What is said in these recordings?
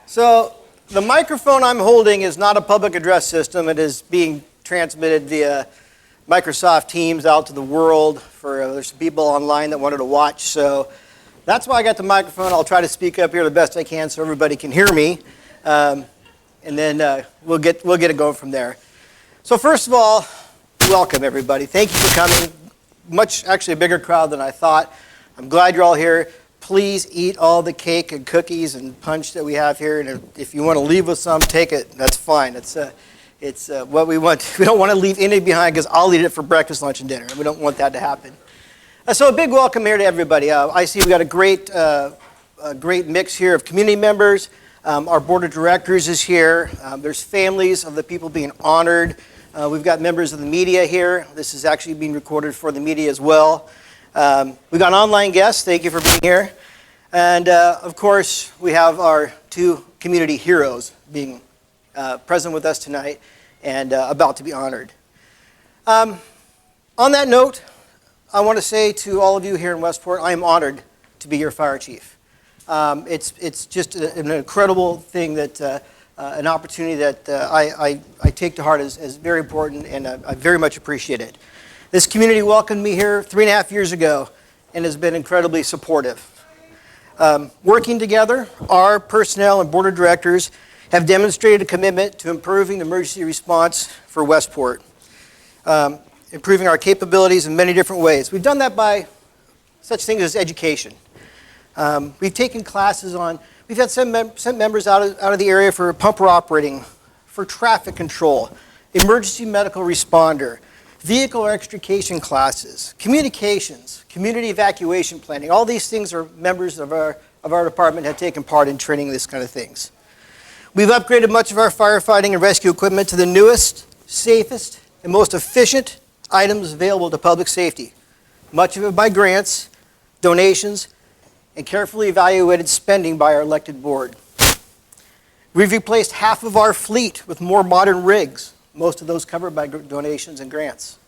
So the microphone I'm holding is not a public address system. It is being transmitted via Microsoft Teams out to the world for there's some people online that wanted to watch. So that's why I got the microphone. I'll try to speak up here the best I can so everybody can hear me. And then we'll get it going from there. So first of all, welcome everybody. Thank you for coming. Actually a bigger crowd than I thought. I'm glad you're all here. Please eat all the cake and cookies and punch that we have here. And if you want to leave with some, take it. That's fine. It's what we want. We don't want to leave any behind because I'll eat it for breakfast, lunch, and dinner. We don't want that to happen. So a big welcome here to everybody. I see we've got a great mix here of community members. Our board of directors is here. There's families of the people being honored. We've got members of the media here. This is actually being recorded for the media as well. We've got online guests. Thank you for being here. And of course, we have our two community heroes being present with us tonight and about to be honored. On that note, I want to say to all of you here in Westport, I am honored to be your fire chief. It's just an incredible thing that an opportunity that I take to heart as very important, and I very much appreciate it. This community welcomed me here 3.5 years ago and has been incredibly supportive. Working together, our personnel and board of directors have demonstrated a commitment to improving the emergency response for Westport, improving our capabilities in many different ways. We've done that by such things as education. We've taken classes on, we've had sent members out of the area for pumper operating, for traffic control, emergency medical responder, vehicle extrication classes, communications, community evacuation planning. All these things are members of our department have taken part in training this kind of things. We've upgraded much of our firefighting and rescue equipment to the newest, safest, and most efficient items available to public safety. Much of it by grants, donations, and carefully evaluated spending by our elected board. We've replaced half of our fleet with more modern rigs, most of those covered by donations and grants.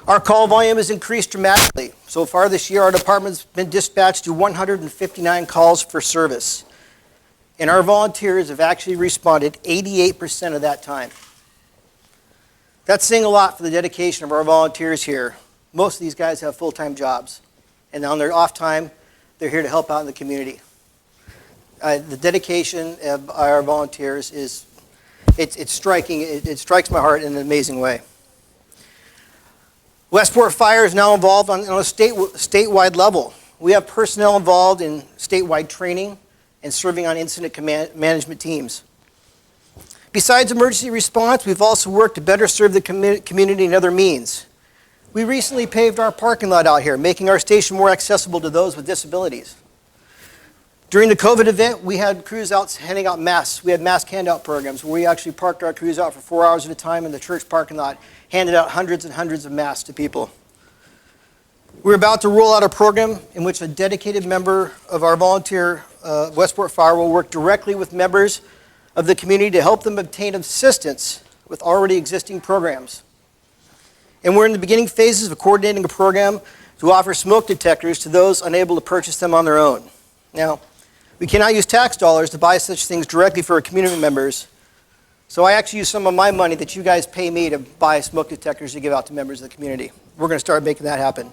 Our call volume has increased dramatically. So far this year, our department's been dispatched to 159 calls for service. And our volunteers have actually responded 88% of that time. That's saying a lot for the dedication of our volunteers here. Most of these guys have full-time jobs. And on their off time, they're here to help out in the community. The dedication of our volunteers is it's striking. It strikes my heart in an amazing way. Westport Fire is now involved on a statewide level. We have personnel involved in statewide training and serving on incident management teams. Besides emergency response, we've also worked to better serve the community in other means. We recently paved our parking lot out here, making our station more accessible to those with disabilities. During the COVID event, we had crews out handing out masks. We had mask handout programs where we actually parked our crews out for 4 hours at a time in the church parking lot, handed out hundreds and hundreds of masks to people. We're about to roll out a program in which a dedicated member of our volunteer Westport Fire will work directly with members of the community to help them obtain assistance with already existing programs. And we're in the beginning phases of coordinating a program to offer smoke detectors to those unable to purchase them on their own. Now, we cannot use tax dollars to buy such things directly for our community members, so I actually use some of my money that you guys pay me to buy smoke detectors to give out to members of the community. We're going to start making that happen.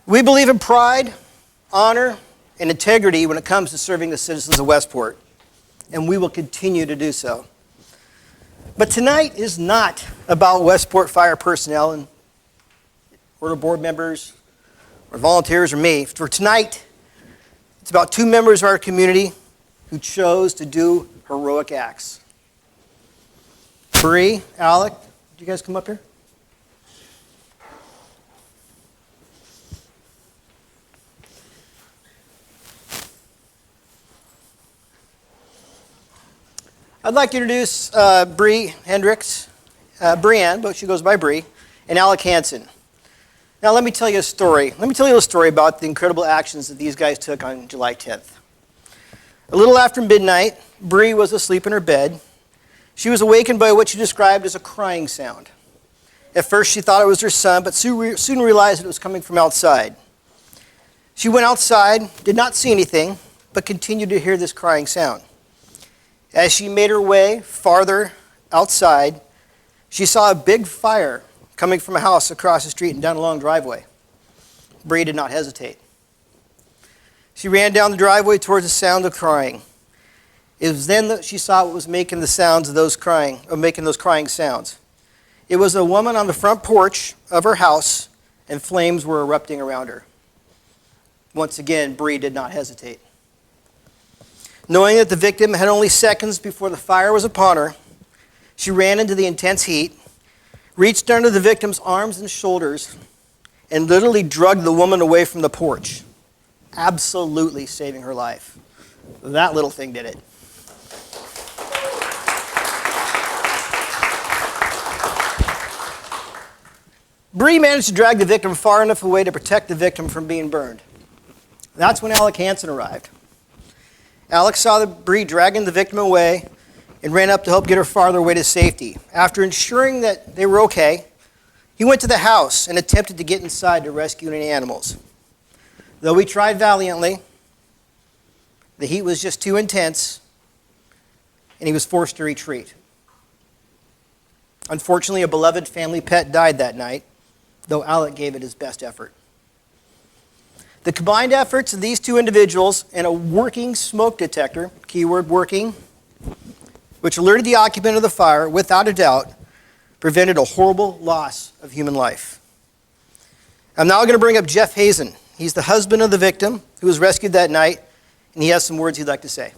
We believe in pride, honor, and integrity when it comes to serving the citizens of Westport, and we will continue to do so. But tonight is not about Westport Fire personnel and or board members or volunteers or me. For tonight, it's about two members of our community who chose to do heroic acts. Bree, Alec, do you guys come up here? I'd like to introduce Bree Hendricks, Brianne, but she goes by Bree, and Alec Hansen. Now let me tell you a story. Let me tell you a story about the incredible actions that these guys took on July 10th. A little after midnight, Bree was asleep in her bed. She was awakened by what she described as a crying sound. At first she thought it was her son, but soon realized that it was coming from outside. She went outside, did not see anything, but continued to hear this crying sound. As she made her way farther outside, she saw a big fire coming from a house across the street and down a long driveway. Bree did not hesitate. She ran down the driveway towards the sound of crying. It was then that she saw what was making the sounds of those crying sounds. It was a woman on the front porch of her house, and flames were erupting around her. Once again, Bree did not hesitate. Knowing that the victim had only seconds before the fire was upon her, she ran into the intense heat, reached under the victim's arms and shoulders, and literally dragged the woman away from the porch, absolutely saving her life. That little thing did it. Bree managed to drag the victim far enough away to protect the victim from being burned. That's when Alec Hansen arrived. Alec saw Bree dragging the victim away and ran up to help get her farther away to safety. After ensuring that they were okay, he went to the house and attempted to get inside to rescue any animals. Though he tried valiantly, the heat was just too intense, and he was forced to retreat. Unfortunately, a beloved family pet died that night, though Alec gave it his best effort. The combined efforts of these two individuals and a working smoke detector, keyword working, which alerted the occupant of the fire, without a doubt, prevented a horrible loss of human life. I'm now going to bring up Jeff Hazen. He's the husband of the victim who was rescued that night, and he has some words he'd like to say.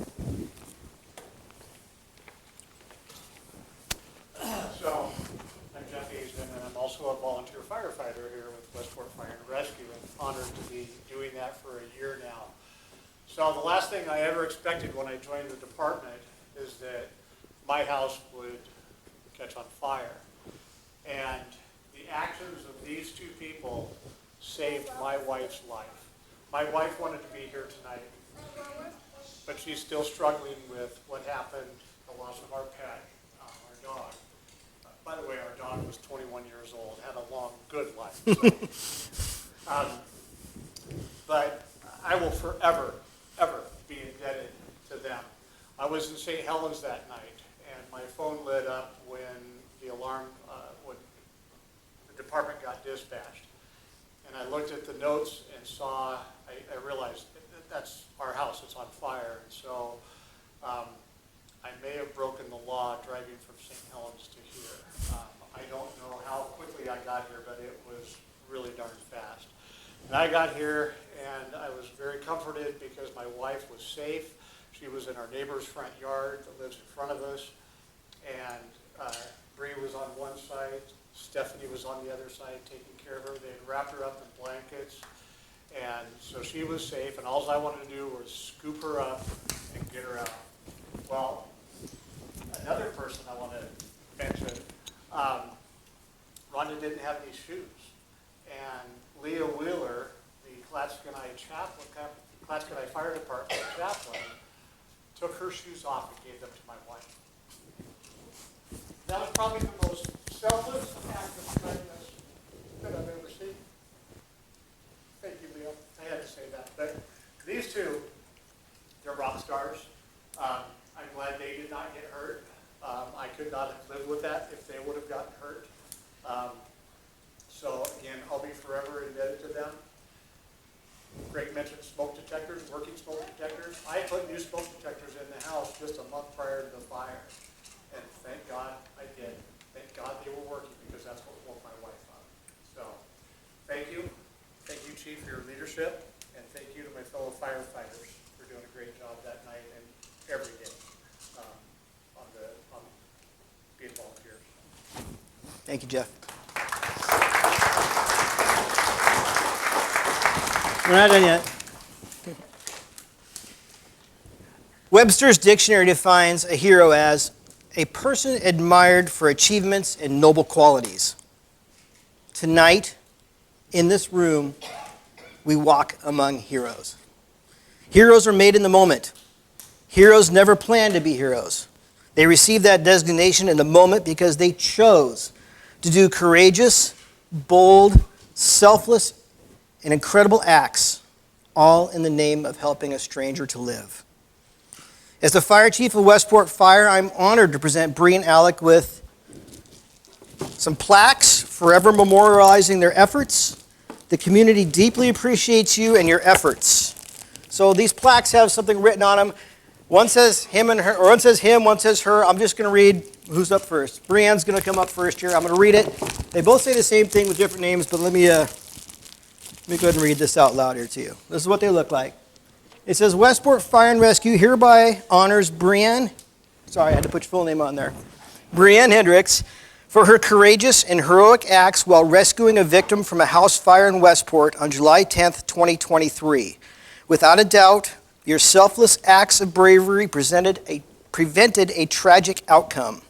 So, I'm Jeff Hazen, and I'm also a volunteer firefighter here with Westport Fire and Rescue, and honored to be doing that for a year now. So the last thing I ever expected when I joined the department is that my house would catch on fire. And the actions of these two people saved my wife's life. My wife wanted to be here tonight, but she's still struggling with what happened, the loss of our pet, our dog. By the way, our dog was 21 years old, had a long, good life. So. But I will forever, ever be indebted to them. I was in St. Helens that night, and my phone lit up when the alarm, when the department got dispatched. And I looked at the notes and saw, I realized that's our house, it's on fire. And so I may have broken the law driving from St. Helens to here. I don't know how quickly I got here, but it was really darn fast. And I got here, and I was very comforted because my wife was safe. She was in our neighbor's front yard that lives in front of us. And Bree was on one side, Stephanie was on the other side taking care of her. They had wrapped her up in blankets. And so she was safe, and all I wanted to do was scoop her up and get her out. Well, another person I want to mention, Rhonda didn't have any shoes. And Leah Wheeler, the Clatskanie Fire Department chaplain, took her shoes off and gave them to my wife. That was probably the most selfless act of kindness that I've ever seen. Thank you, Leah. I had to say that. But these two, they're rock stars. I'm glad they did not get hurt. I could not have lived with that if they would have gotten hurt. So again, I'll be forever indebted to them. Greg mentioned smoke detectors, working smoke detectors. I put new smoke detectors in the house just a month prior to the fire. And thank God I did. Thank God they were working, because that's what woke my wife up. So thank you. Thank you, Chief, for your leadership. And thank you to my fellow firefighters for doing a great job that night and every day on being volunteers. Thank you, Jeff. We're not done yet. Webster's dictionary defines a hero as a person admired for achievements and noble qualities. Tonight, in this room, we walk among heroes. Heroes are made in the moment. Heroes never plan to be heroes. They receive that designation in the moment because they chose to do courageous, bold, selfless, and incredible acts all in the name of helping a stranger to live. As the fire chief of Westport Fire, I'm honored to present Bree and Alec with some plaques forever memorializing their efforts. The community deeply appreciates you and your efforts. So these plaques have something written on them. One says him and her, or one says him, one says her. I'm just going to read who's up first. Brianne's going to come up first here. I'm going to read it. They both say the same thing with different names, but let me go ahead and read this out loud here to you. This is what they look like. It says, Westport Fire and Rescue hereby honors Brianne, sorry, I had to put your full name on there, Brianne Hendricks, for her courageous and heroic acts while rescuing a victim from a house fire in Westport on July 10th, 2023. Without a doubt, your selfless acts of bravery prevented a tragic outcome.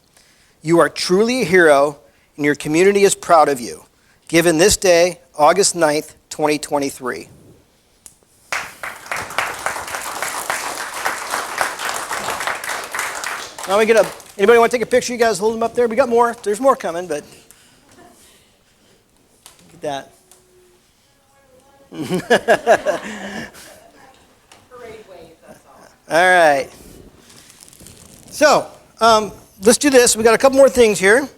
You are truly a hero, and your community is proud of you. Given this day, August 9th, 2023. Now we get up. Anybody want to take a picture? You guys hold them up there. We got more. There's more coming, but look at that. All right. So let's do this. We got a couple more things here.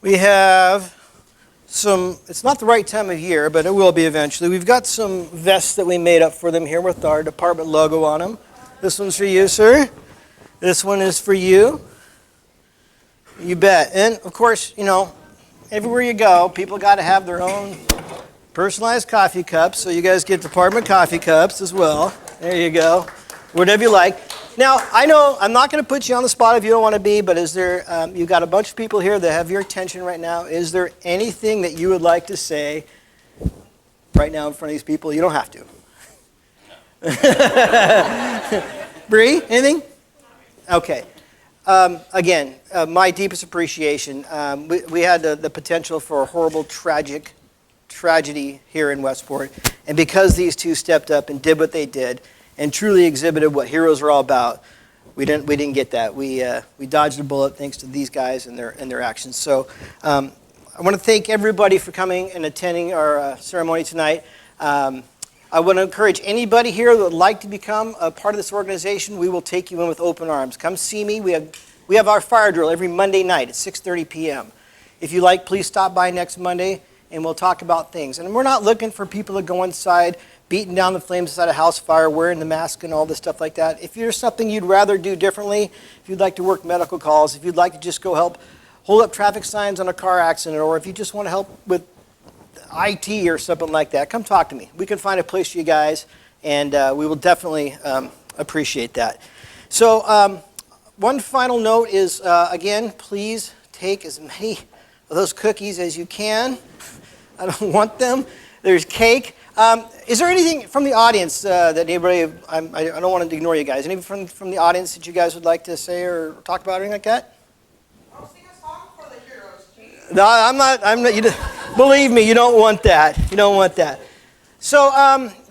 We have some. It's not the right time of year, but it will be eventually. We've got some vests that we made up for them here with our department logo on them. This one's for you, sir. This one is for you. You bet. And, of course, you know, everywhere you go, people got to have their own personalized coffee cups, so you guys get department coffee cups as well. There you go. Whatever you like. Now, I know I'm not going to put you on the spot if you don't want to be, but is there, you've got a bunch of people here that have your attention right now. Is there anything that you would like to say right now in front of these people? You don't have to. Bree, anything? Okay. Again, my deepest appreciation. We had the potential for a horrible, tragedy here in Westport. And because these two stepped up and did what they did and truly exhibited what heroes are all about, we didn't get that. We dodged a bullet thanks to these guys and their actions. So I want to thank everybody for coming and attending our ceremony tonight. I want to encourage anybody here that would like to become a part of this organization. We will take you in with open arms. Come see me. We have our fire drill every Monday night at 6:30 p.m. If you like, please stop by next Monday and we'll talk about things. And we're not looking for people to go inside, beating down the flames inside a house fire, wearing the mask and all this stuff like that. If there's something you'd rather do differently, if you'd like to work medical calls, if you'd like to just go help hold up traffic signs on a car accident, or if you just want to help with IT or something like that, come talk to me. We can find a place for you guys, and we will definitely appreciate that. So one final note is, again, please take as many of those cookies as you can. I don't want them. There's cake. Is there anything from the audience that anybody, I don't want to ignore you guys, anything from the audience that you guys would like to say or talk about or anything like that? I'll sing a song for the heroes, Chief. No, I'm not, believe me, you don't want that. You don't want that. So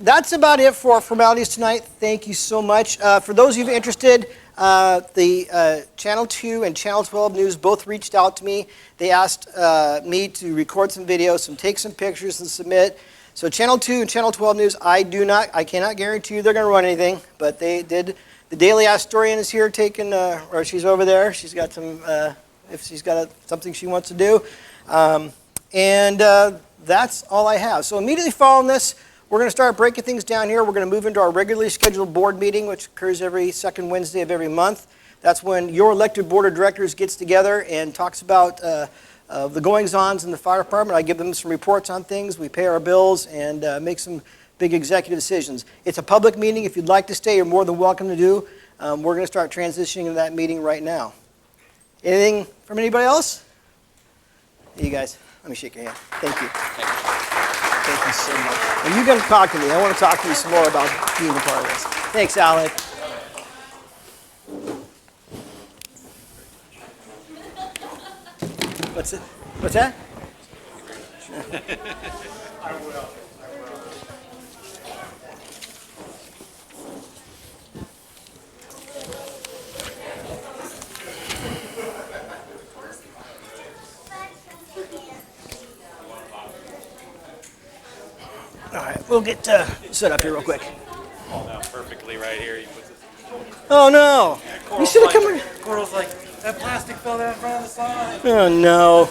that's about it for our formalities tonight. Thank you so much. For those of you interested, the Channel 2 and Channel 12 News both reached out to me. They asked me to record some videos, take some pictures and submit. So Channel 2 and Channel 12 News, I cannot guarantee you they're going to run anything, but they did. The Daily Astorian is here taking, or she's over there. She's got some, if she's got something she wants to do. And that's all I have. So immediately following this, we're going to start breaking things down here. We're going to move into our regularly scheduled board meeting, which occurs every second Wednesday of every month. That's when your elected board of directors gets together and talks about the goings-ons in the fire department. I give them some reports on things. We pay our bills and make some big executive decisions. It's a public meeting. If you'd like to stay, you're more than welcome to do. We're going to start transitioning to that meeting right now. Anything from anybody else? You guys, let me shake your hand. Thank you. Thank you so much. And you got to talk to me. I want to talk to you some more about being a part of this. Thanks, Alec. What's that? I will. All right. We'll get set up here real quick. Fall down perfectly right here. He puts his Oh no! You should have come in. Coral's like, that plastic fell down in front of the sign. Oh no!